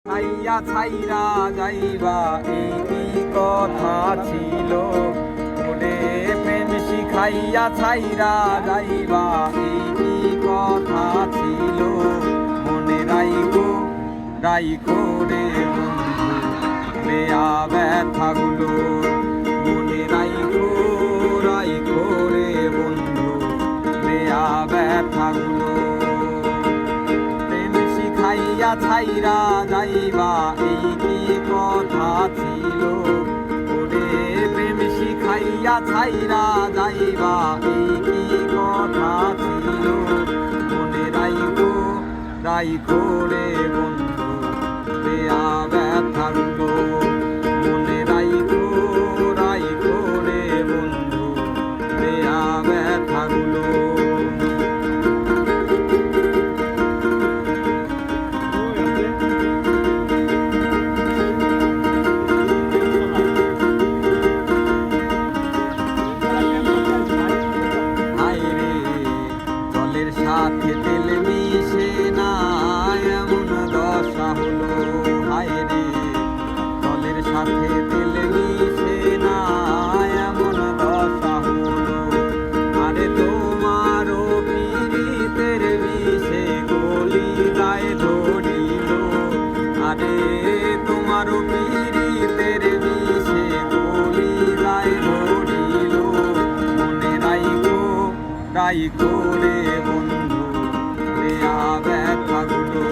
খাইয়া ছাইরা যাইবা এই কি কথা ছিল, ওরে প্রেম শিখাইয়া ছাইরা যাইবা এই কি কথা ছিল। মনে রাইখো রাইখো রে বন্ধু বেয়া ব্যথাগুলো, মনে রাইখো রাইখো রে বন্ধু বেয়া ব্যথাগুলো। খাইয়া ছাইরা যাইবা এই কি কথা ছিল, ওরে প্রেম শিখাইয়া ছাইরা যাইবা এই কি কথা ছিল। মনে রাইখো রাইখো রে বন্ধু বেয়া ব্যথাগুলো, মনে রাইখো রাইখো রে বন্ধু বেয়া ব্যথাগুলো। সাথে তেল মিশে না এমন দশা হলো, হায় রে জলের সাথে তেল মিশে না এমন দশা হলো। আরে তোমারও পীড়িতের বিষে গলি যায় ধরিল, আরে তোমারও পীড়িতের বিষে গলি যায় ধরিল। মনে রাইখো রাইখো রে বন্ধু বেয়া ব্যথাগুলো।